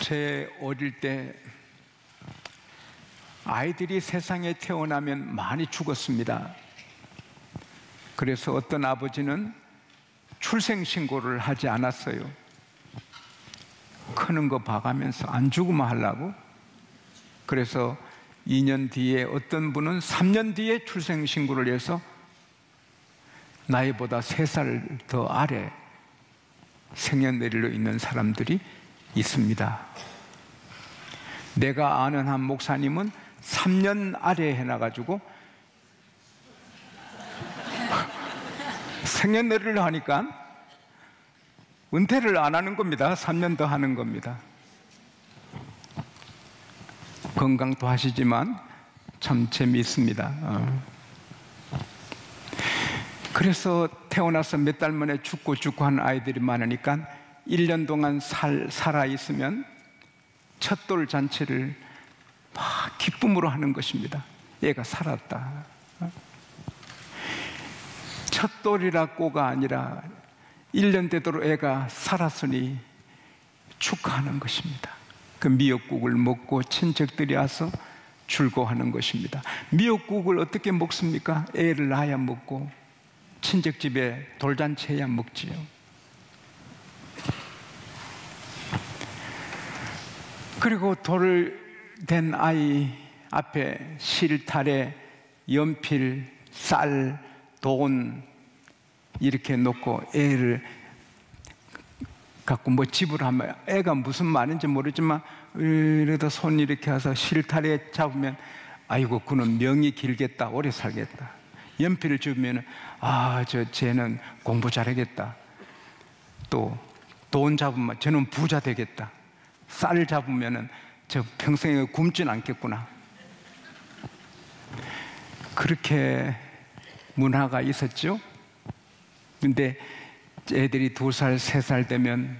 제 어릴 때 아이들이 세상에 태어나면 많이 죽었습니다. 그래서 어떤 아버지는 출생신고를 하지 않았어요. 크는 거 봐가면서 안 죽으면 하려고. 그래서 2년 뒤에 어떤 분은 3년 뒤에 출생신고를 해서 나이보다 3살 더 아래 생년월일로 있는 사람들이 있습니다. 내가 아는 한 목사님은 3년 아래 해놔가지고 생년월일을 하니까 은퇴를 안 하는 겁니다. 3년 더 하는 겁니다. 건강도 하시지만 참 재미있습니다. 그래서 태어나서 몇 달 만에 죽고 하는 아이들이 많으니까 1년 동안 살아있으면 첫돌 잔치를 막 기쁨으로 하는 것입니다. 얘가 살았다. 첫돌이라고가 아니라 1년 되도록 애가 살았으니 축하하는 것입니다. 그 미역국을 먹고 친척들이 와서 즐거워하는 것입니다. 미역국을 어떻게 먹습니까? 애를 낳아야 먹고 친척집에 돌잔치해야 먹지요. 그리고 돌을 된 아이 앞에 실타래, 연필, 쌀, 돈 이렇게 놓고 애를 갖고 집으로 하면 애가 무슨 말인지 모르지만 이러다 손 이렇게 해서 실타래 잡으면 아이고 그는 명이 길겠다, 오래 살겠다. 연필을 주면 쟤는 공부 잘하겠다. 또 돈 잡으면 쟤는 부자 되겠다. 쌀 잡으면 저 평생에 굶진 않겠구나. 그렇게 문화가 있었죠. 근데 애들이 2살, 3살 되면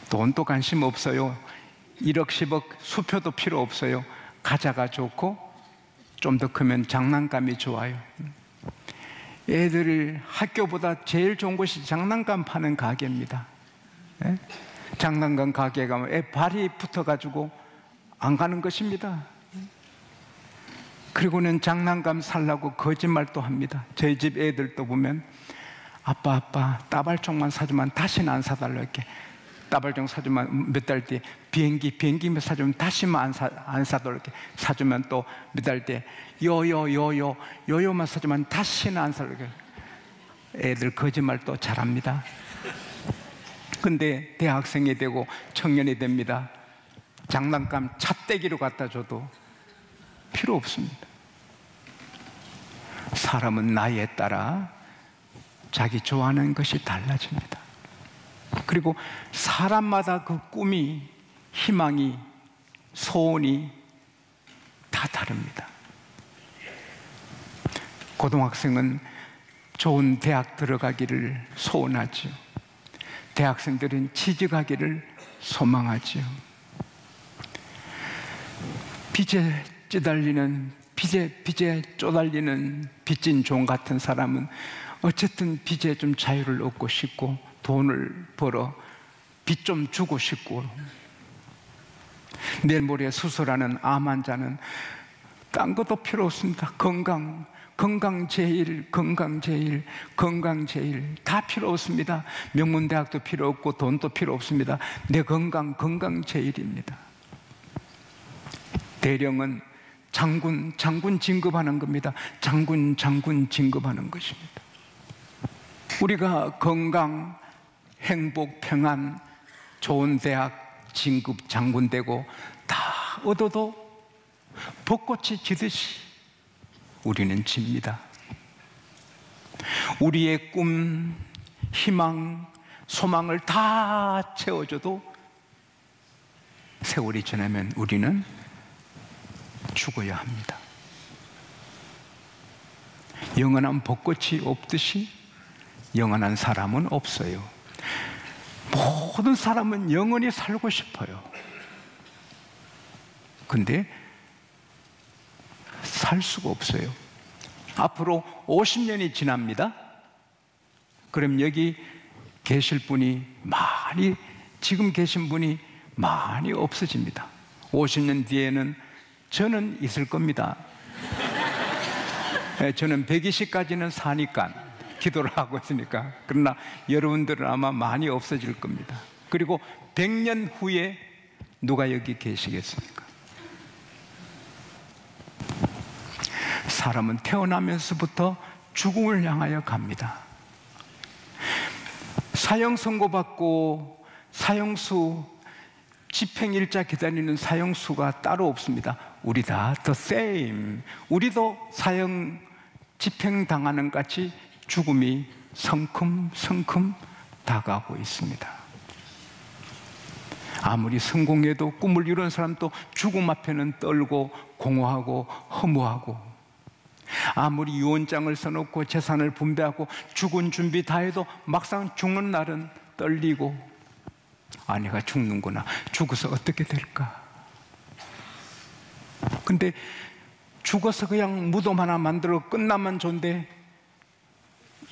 돈도 관심 없어요. 1억, 10억 수표도 필요 없어요. 가자가 좋고 좀 더 크면 장난감이 좋아요. 애들 학교보다 제일 좋은 곳이 장난감 파는 가게입니다. 네? 장난감 가게 가면 애 발이 붙어가지고 안 가는 것입니다. 그리고는 장난감 살라고 거짓말도 합니다. 저희 집 애들도 보면 아빠 따발총만 사주면 다시는 안 사달라 이렇게. 따발총 사주면 몇 달 뒤에 비행기만 사주면 다시는 안 사달라 이렇게 사주면 또 몇 달 뒤에 요요만 사주면 다시는 안 사달라 이렇게. 애들 거짓말도 잘합니다. 근데 대학생이 되고 청년이 됩니다. 장난감 찻대기로 갖다 줘도 필요 없습니다. 사람은 나이에 따라 자기 좋아하는 것이 달라집니다. 그리고 사람마다 그 꿈이, 희망이, 소원이 다 다릅니다. 고등학생은 좋은 대학 들어가기를 소원하지요. 대학생들은 취직하기를 소망하지요. 빚에 쪼달리는 빚진 종 같은 사람은 어쨌든 빚에 좀 자유를 얻고 싶고 돈을 벌어 빚 좀 주고 싶고, 내일 모레 수술하는 암 환자는 딴 것도 필요 없습니다. 건강 제일 다 필요 없습니다. 명문대학도 필요 없고 돈도 필요 없습니다. 내 건강 제일입니다. 대령은 장군 진급하는 겁니다. 장군 진급하는 것입니다. 우리가 건강, 행복, 평안, 좋은 대학, 진급, 장군 되고 다 얻어도 벚꽃이 지듯이 우리는 집니다. 우리의 꿈, 희망, 소망을 다 채워줘도 세월이 지나면 우리는 죽어야 합니다. 영원한 벚꽃이 없듯이 영원한 사람은 없어요. 모든 사람은 영원히 살고 싶어요. 근데 살 수가 없어요. 앞으로 50년이 지납니다. 그럼 여기 계실 분이 지금 계신 분이 많이 없어집니다. 50년 뒤에는 저는 있을 겁니다. 저는 120까지는 사니까, 기도를 하고 있으니까. 그러나 여러분들은 아마 많이 없어질 겁니다. 그리고 100년 후에 누가 여기 계시겠습니까? 사람은 태어나면서부터 죽음을 향하여 갑니다. 사형 선고받고 사형수, 집행일자 기다리는 사형수가 따로 없습니다. 우리 다 the same. 우리도 사형 집행당하는 같이 죽음이 성큼성큼 다가오고 있습니다. 아무리 성공해도 꿈을 이룬 사람도 죽음 앞에는 떨고 공허하고 허무하고, 아무리 유언장을 써놓고 재산을 분배하고 죽은 준비 다 해도 막상 죽는 날은 떨리고, 아내가 죽는구나, 죽어서 어떻게 될까. 근데 죽어서 그냥 무덤 하나 만들어 끝나면 좋은데,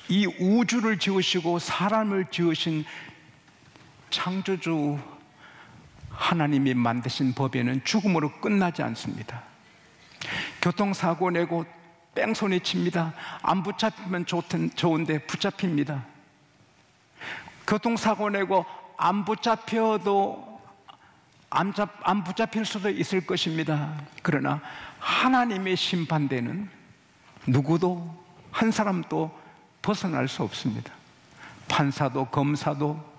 이 우주를 지으시고 사람을 지으신 창조주 하나님이 만드신 법에는 죽음으로 끝나지 않습니다. 교통사고 내고 뺑소니 칩니다. 안 붙잡히면 좋은데 붙잡힙니다. 교통사고 내고 안 붙잡혀도 안 붙잡힐 수도 있을 것입니다. 그러나 하나님의 심판대는 누구도, 한 사람도 벗어날 수 없습니다. 판사도 검사도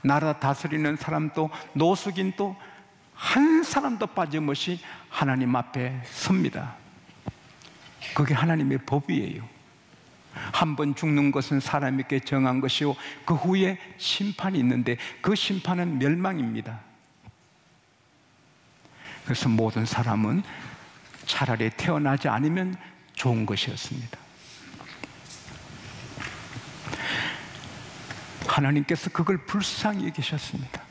나라 다스리는 사람도 노숙인도 한 사람도 빠짐없이 하나님 앞에 섭니다. 그게 하나님의 법이에요. 한 번 죽는 것은 사람에게 정한 것이요, 그 후에 심판이 있는데 그 심판은 멸망입니다. 그래서 모든 사람은 차라리 태어나지 않으면 좋은 것이었습니다. 하나님께서 그걸 불쌍히 여기셨습니다.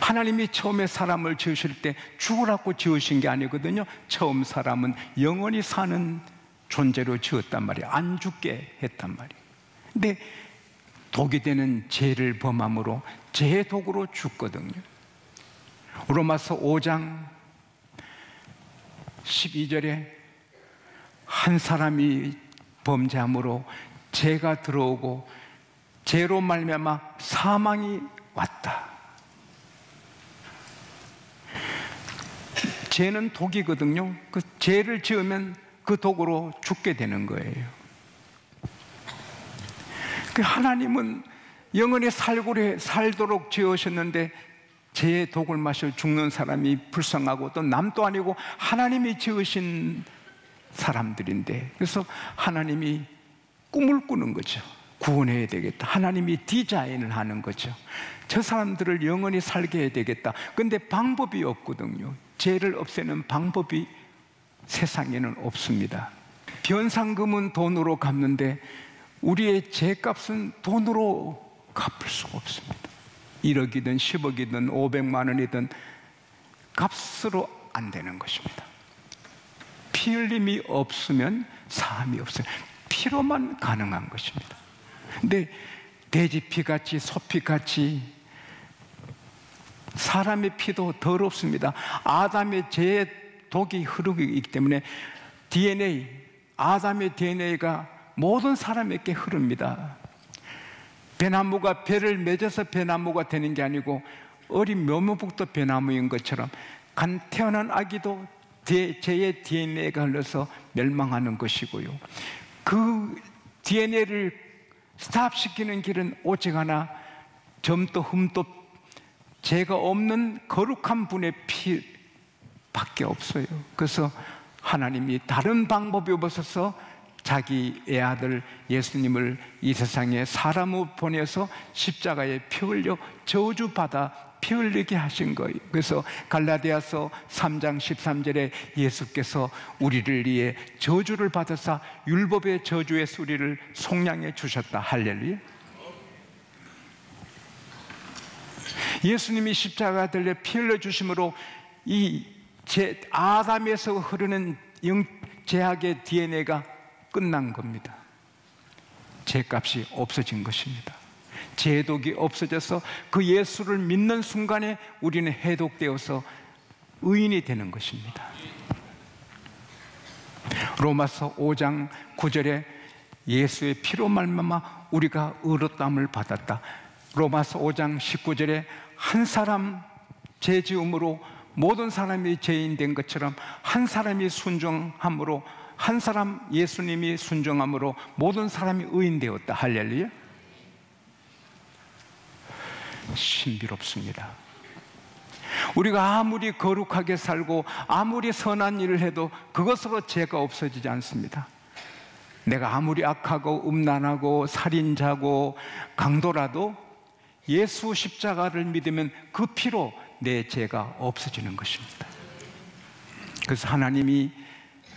하나님이 처음에 사람을 지으실 때 죽으라고 지으신 게 아니거든요. 처음 사람은 영원히 사는 존재로 지었단 말이에요. 안 죽게 했단 말이에요. 근데 독이 되는 죄를 범함으로 죄의 독으로 죽거든요. 로마서 5장 12절에 한 사람이 범죄함으로 죄가 들어오고 죄로 말미암아 사망이 왔다. 죄는 독이거든요. 그 죄를 지으면 그 독으로 죽게 되는 거예요. 그 하나님은 영원히 살도록 지으셨는데 죄의 독을 마셔 죽는 사람이 불쌍하고, 또 남도 아니고 하나님이 지으신 사람들인데, 그래서 하나님이 꿈을 꾸는 거죠. 구원해야 되겠다. 하나님이 디자인을 하는 거죠. 저 사람들을 영원히 살게 해야 되겠다. 근데 방법이 없거든요. 죄를 없애는 방법이 세상에는 없습니다. 변상금은 돈으로 갚는데 우리의 죄값은 돈으로 갚을 수가 없습니다. 1억이든 10억이든 500만 원이든 값으로 안 되는 것입니다. 피 흘림이 없으면 사함이 없어요. 피로만 가능한 것입니다. 근데 돼지피같이 소피같이 사람의 피도 더럽습니다. 아담의 죄의 독이 흐르고 있기 때문에 DNA, 아담의 DNA가 모든 사람에게 흐릅니다. 배나무가 배를 맺어서 배나무가 되는 게 아니고 어린 묘목도 배나무인 것처럼 태어난 아기도 죄의 DNA가 흘러서 멸망하는 것이고요. 그 DNA를 스탑시키는 길은 오직 하나, 점도 흠도 죄가 없는 거룩한 분의 피밖에 없어요. 그래서 하나님이 다른 방법이 없어서 자기 애아들 예수님을 이 세상에 사람으로 보내서 십자가에 피 흘려 저주받아 피 흘리게 하신 거예요. 그래서 갈라디아서 3장 13절에 예수께서 우리를 위해 저주를 받으사 율법의 저주의 소리를 속량해 주셨다. 할렐루야. 예수님이 십자가 들려 피 흘려 주심으로 이 아담에서 흐르는 죄악의 DNA가 끝난 겁니다. 죄값이 없어진 것입니다. 제독이 없어져서 그 예수를 믿는 순간에 우리는 해독되어서 의인이 되는 것입니다. 로마서 5장 9절에 예수의 피로 말미암아 우리가 의롭다함을 받았다. 로마서 5장 19절에 한 사람 죄 지음으로 모든 사람이 죄인 된 것처럼 한 사람이 순종함으로, 한 사람 예수님이 순종함으로 모든 사람이 의인 되었다. 할렐루야. 신비롭습니다. 우리가 아무리 거룩하게 살고 아무리 선한 일을 해도 그것으로 죄가 없어지지 않습니다. 내가 아무리 악하고 음란하고 살인자고 강도라도 예수 십자가를 믿으면 그 피로 내 죄가 없어지는 것입니다. 그래서 하나님이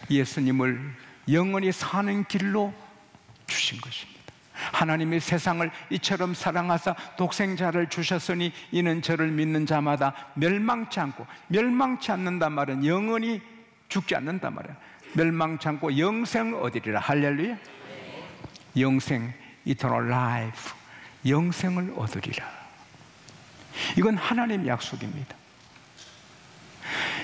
예수님을 영원히 사는 길로 주신 것입니다. 하나님이 세상을 이처럼 사랑하사 독생자를 주셨으니 이는 저를 믿는 자마다 멸망치 않는단 말은 영원히 죽지 않는단 말이야. 멸망치 않고 영생을 얻으리라. 할렐루야. 영생, eternal life, 영생을 얻으리라. 이건 하나님의 약속입니다.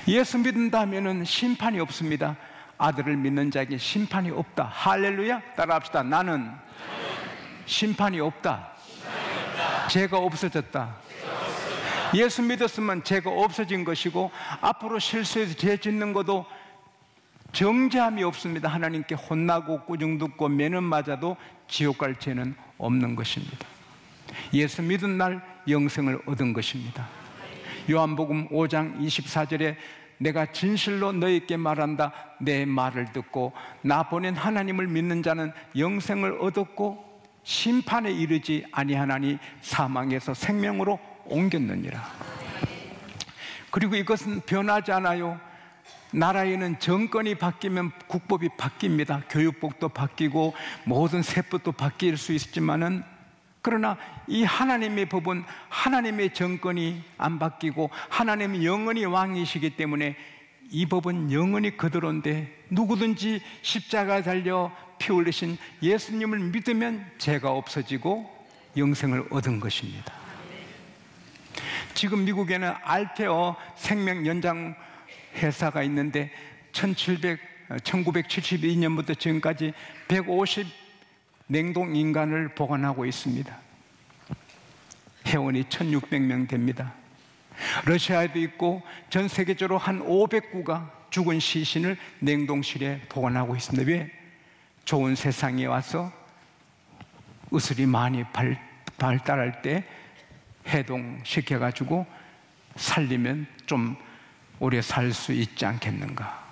예수 믿는다면은 심판이 없습니다. 아들을 믿는 자에게 심판이 없다. 할렐루야. 따라합시다. 나는 심판이 없다. 죄가 없어졌다. 예수 믿었으면 죄가 없어진 것이고 앞으로 실수해서 죄 짓는 것도 정죄함이 없습니다. 하나님께 혼나고 꾸중 듣고 매는 맞아도 지옥 갈 죄는 없는 것입니다. 예수 믿은 날 영생을 얻은 것입니다. 요한복음 5장 24절에 내가 진실로 너희에게 말한다. 내 말을 듣고 나 보낸 하나님을 믿는 자는 영생을 얻었고 심판에 이르지 아니하나니 사망에서 생명으로 옮겼느니라. 그리고 이것은 변하지 않아요. 나라에는 정권이 바뀌면 국법이 바뀝니다. 교육법도 바뀌고 모든 세법도 바뀔 수 있지만은, 그러나 이 하나님의 법은 하나님의 정권이 안 바뀌고 하나님이 영원히 왕이시기 때문에 이 법은 영원히 그대로인데, 누구든지 십자가에 달려 피 흘리신 예수님을 믿으면 죄가 없어지고 영생을 얻은 것입니다. 지금 미국에는 알테어 생명 연장 회사가 있는데 1972년부터 지금까지 150 냉동 인간을 보관하고 있습니다. 회원이 1600명 됩니다. 러시아에도 있고 전 세계적으로 한 500구가 죽은 시신을 냉동실에 보관하고 있습니다. 왜? 좋은 세상에 와서 의술이 많이 발달할 때 해동시켜가지고 살리면 좀 오래 살 수 있지 않겠는가.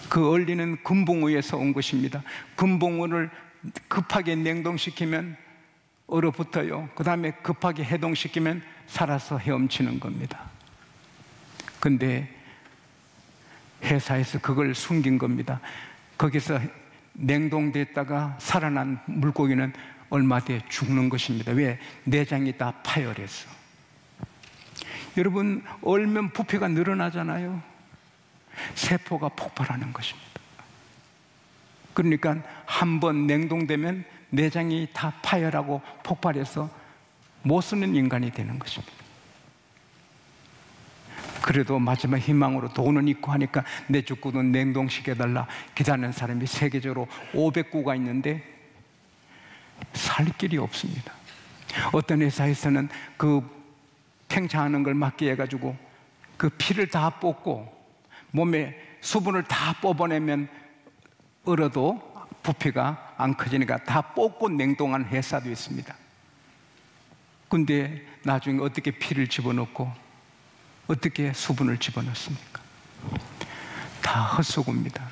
그 원리는 금붕어에서 온 것입니다. 금붕어를 급하게 냉동시키면 얼어붙어요. 그 다음에 급하게 해동시키면 살아서 헤엄치는 겁니다. 근데 회사에서 그걸 숨긴 겁니다. 거기서 냉동됐다가 살아난 물고기는 얼마 뒤에 죽는 것입니다. 왜? 내장이 다 파열해서. 여러분, 얼면 부피가 늘어나잖아요. 세포가 폭발하는 것입니다. 그러니까 한번 냉동되면 내장이 다 파열하고 폭발해서 못 쓰는 인간이 되는 것입니다. 그래도 마지막 희망으로 돈은 있고 하니까 내 죽고도 냉동시켜달라 기다리는 사람이 세계적으로 500구가 있는데 살 길이 없습니다. 어떤 회사에서는 그 팽창하는 걸 막게 해가지고 그 피를 다 뽑고 몸에 수분을 다 뽑아내면 얼어도 부피가 안 커지니까 다 뽑고 냉동한 회사도 있습니다. 근데 나중에 어떻게 피를 집어넣고 어떻게 수분을 집어넣습니까? 다 헛수고입니다.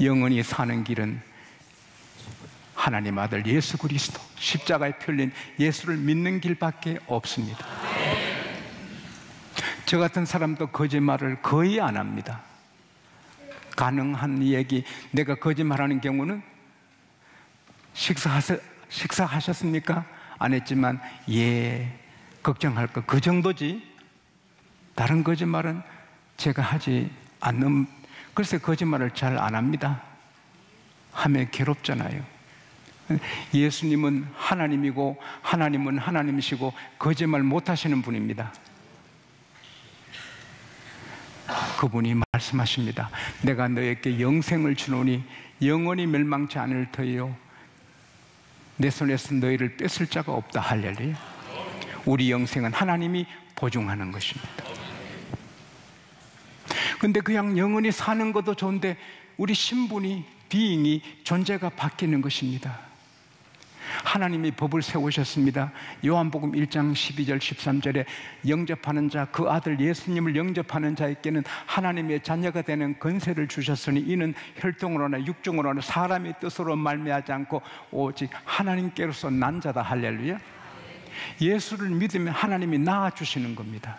영원히 사는 길은 하나님 아들 예수 그리스도 십자가에 펴린 예수를 믿는 길밖에 없습니다. 저 같은 사람도 거짓말을 거의 안 합니다. 가능한 얘기, 내가 거짓말하는 경우는 식사하셨습니까? 안 했지만 예, 걱정할 거 그 정도지. 다른 거짓말은 제가 하지 않는. 글쎄 거짓말을 잘 안 합니다. 하면 괴롭잖아요. 예수님은 하나님이고 하나님은 하나님이시고 거짓말 못하시는 분입니다. 그분이 말씀하십니다. 내가 너에게 영생을 주노니 영원히 멸망치 않을 터이요 내 손에서 너희를 뺏을 자가 없다. 할렐루야. 우리 영생은 하나님이 보증하는 것입니다. 근데 그냥 영원히 사는 것도 좋은데 우리 신분이, 비잉이, 존재가 바뀌는 것입니다. 하나님이 법을 세우셨습니다. 요한복음 1장 12절 13절에 영접하는 자, 그 아들 예수님을 영접하는 자에게는 하나님의 자녀가 되는 권세를 주셨으니 이는 혈통으로나 육종으로나 사람의 뜻으로 말미암지 않고 오직 하나님께로서 난 자다. 할렐루야. 예수를 믿으면 하나님이 낳아주시는 겁니다.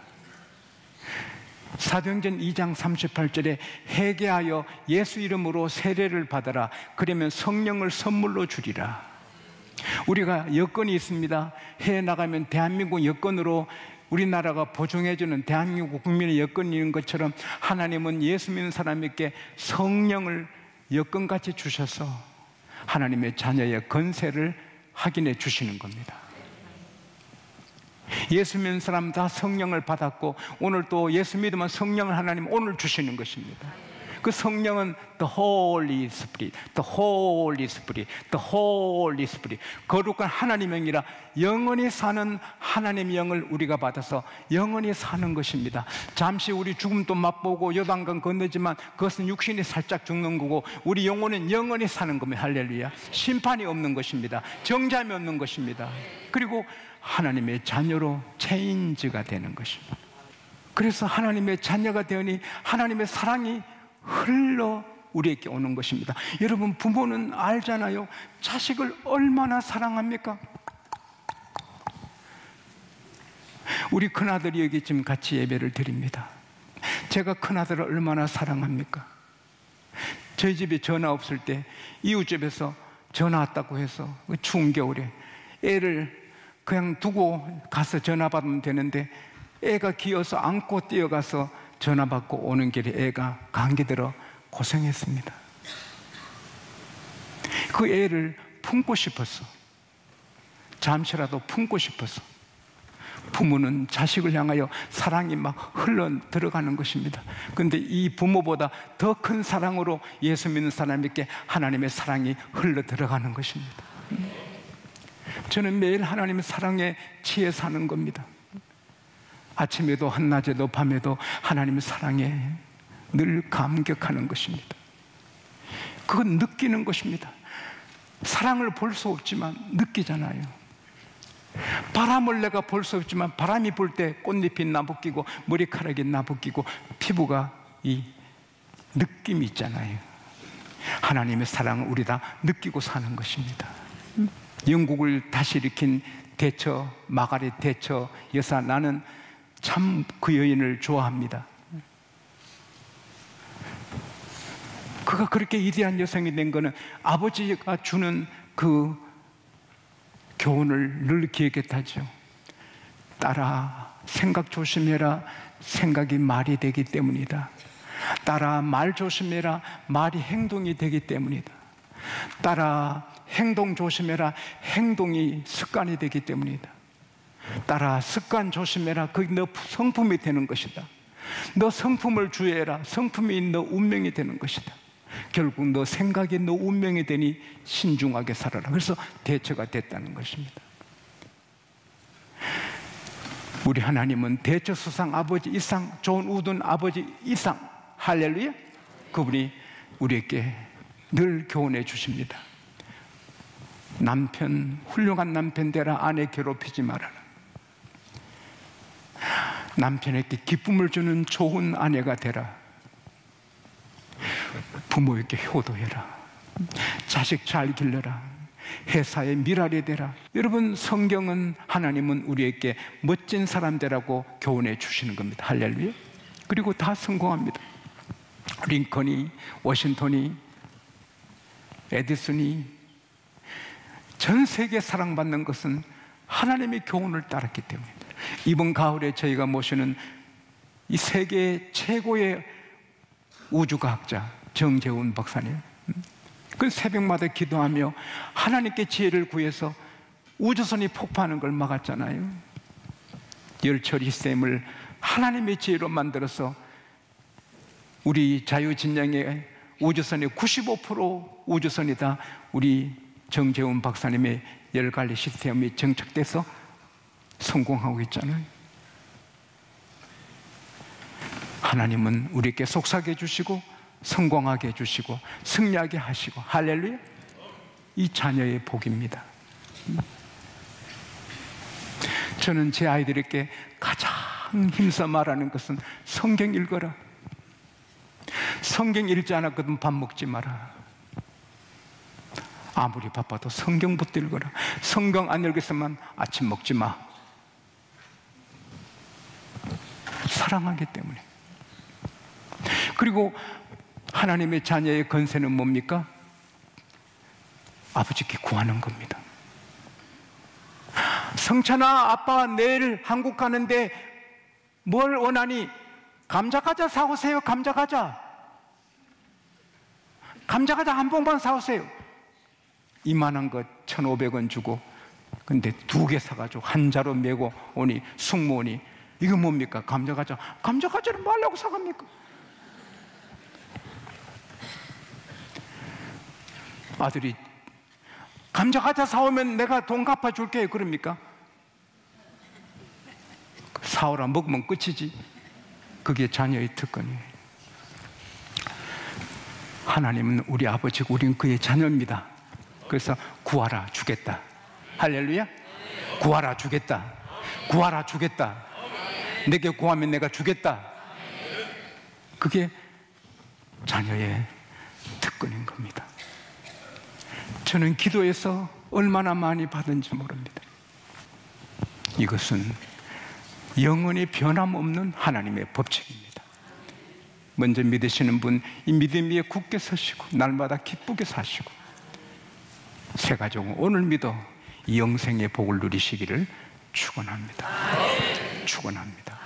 사도행전 2장 38절에 회개하여 예수 이름으로 세례를 받아라. 그러면 성령을 선물로 주리라. 우리가 여건이 있습니다. 해외 나가면 대한민국 여건으로 우리나라가 보증해주는 대한민국 국민의 여건이 있는 것처럼 하나님은 예수 믿는 사람에게 성령을 여건같이 주셔서 하나님의 자녀의 권세를 확인해 주시는 겁니다. 예수 믿는 사람 다 성령을 받았고 오늘 또 예수 믿으면 성령을 하나님 오늘 주시는 것입니다. 그 성령은 The Holy Spirit, The Holy Spirit, The Holy Spirit, 거룩한 하나님의 영이라 영원히 사는 하나님의 영을 우리가 받아서 영원히 사는 것입니다. 잠시 우리 죽음도 맛보고 요단강 건너지만 그것은 육신이 살짝 죽는 거고 우리 영혼은 영원히 사는 겁니다. 할렐루야. 심판이 없는 것입니다. 정죄함이 없는 것입니다. 그리고 하나님의 자녀로 체인지가 되는 것입니다. 그래서 하나님의 자녀가 되으니 하나님의 사랑이 흘러 우리에게 오는 것입니다. 여러분, 부모는 알잖아요. 자식을 얼마나 사랑합니까? 우리 큰아들이 여기 지금 같이 예배를 드립니다. 제가 큰아들을 얼마나 사랑합니까? 저희 집에 전화 없을 때 이웃집에서 전화 왔다고 해서 추운 겨울에 애를 그냥 두고 가서 전화 받으면 되는데 애가 기어서 안고 뛰어가서 전화 받고 오는 길에 애가 감기 들어 고생했습니다. 그 애를 품고 싶었어. 잠시라도 품고 싶었어. 부모는 자식을 향하여 사랑이 막 흘러 들어가는 것입니다. 그런데 이 부모보다 더 큰 사랑으로 예수 믿는 사람에게 하나님의 사랑이 흘러 들어가는 것입니다. 저는 매일 하나님의 사랑에 취해 사는 겁니다. 아침에도 한낮에도 밤에도 하나님의 사랑에 늘 감격하는 것입니다. 그건 느끼는 것입니다. 사랑을 볼 수 없지만 느끼잖아요. 바람을 내가 볼 수 없지만 바람이 불 때 꽃잎이 나부끼고 머리카락이 나부끼고 피부가 이 느낌이 있잖아요. 하나님의 사랑을 우리 다 느끼고 사는 것입니다. 영국을 다시 일으킨 대처, 마가렛 대처 여사, 나는 참 그 여인을 좋아합니다. 그가 그렇게 위대한 여성이 된 것은 아버지가 주는 그 교훈을 늘 기억했다죠. 딸아, 생각 조심해라. 생각이 말이 되기 때문이다. 딸아, 말 조심해라. 말이 행동이 되기 때문이다. 딸아, 행동 조심해라. 행동이 습관이 되기 때문이다. 딸아, 습관 조심해라. 그게 너 성품이 되는 것이다. 너 성품을 주의해라. 성품이 너 운명이 되는 것이다. 결국 너 생각이 너 운명이 되니 신중하게 살아라. 그래서 대처가 됐다는 것입니다. 우리 하나님은 대처 수상 아버지 이상, 좋은 우둔 아버지 이상, 할렐루야. 그분이 우리에게 늘 교훈해 주십니다. 남편, 훌륭한 남편 되라. 아내 괴롭히지 말아라. 남편에게 기쁨을 주는 좋은 아내가 되라. 부모에게 효도해라. 자식 잘 길러라. 회사의 미랄이 되라. 여러분, 성경은, 하나님은 우리에게 멋진 사람 되라고 교훈해 주시는 겁니다. 할렐루야. 그리고 다 성공합니다. 링컨이, 워싱턴이, 에디슨이 전 세계 사랑받는 것은 하나님의 교훈을 따랐기 때문입니다. 이번 가을에 저희가 모시는 이 세계 최고의 우주과학자 정재훈 박사님, 그 새벽마다 기도하며 하나님께 지혜를 구해서 우주선이 폭파하는 걸 막았잖아요. 열처리 시스템을 하나님의 지혜로 만들어서 우리 자유진영의 우주선의 95% 우주선이 다 우리 정재훈 박사님의 열관리 시스템이 정착돼서 성공하고 있잖아요. 하나님은 우리에게 속삭여 해주시고 성공하게 해주시고 승리하게 하시고, 할렐루야. 이 자녀의 복입니다. 저는 제 아이들에게 가장 힘써 말하는 것은 성경 읽어라. 성경 읽지 않았거든 밥 먹지 마라. 아무리 바빠도 성경부터 읽어라. 성경 안 읽었으면 아침 먹지 마. 사랑하기 때문에. 그리고 하나님의 자녀의 건세는 뭡니까? 아버지께 구하는 겁니다. 성찬아, 아빠 내일 한국 가는데 뭘 원하니? 감자 과자 사오세요. 감자 과자. 감자 과자 한 봉만 사오세요. 이만한 것 1,500원 주고, 근데 2개 사가지고 한 자로 메고 오니 숙모니, 이거 뭡니까? 감자 과자. 감자 과자를 뭐 하려고 사갑니까? 아들이 감자 과자 사오면 내가 돈 갚아줄게 그럽니까? 사오라 먹으면 끝이지. 그게 자녀의 특권이에요. 하나님은 우리 아버지고 우리는 그의 자녀입니다. 그래서 구하라 주겠다. 할렐루야. 구하라 주겠다. 구하라 주겠다. 내게 구하면 내가 주겠다. 그게 자녀의 특권인 겁니다. 저는 기도에서 얼마나 많이 받은지 모릅니다. 이것은 영원히 변함없는 하나님의 법칙입니다. 먼저 믿으시는 분, 이 믿음 위에 굳게 서시고 날마다 기쁘게 사시고, 새 가족은 오늘 믿어 이 영생의 복을 누리시기를 축원합니다. 축원합니다.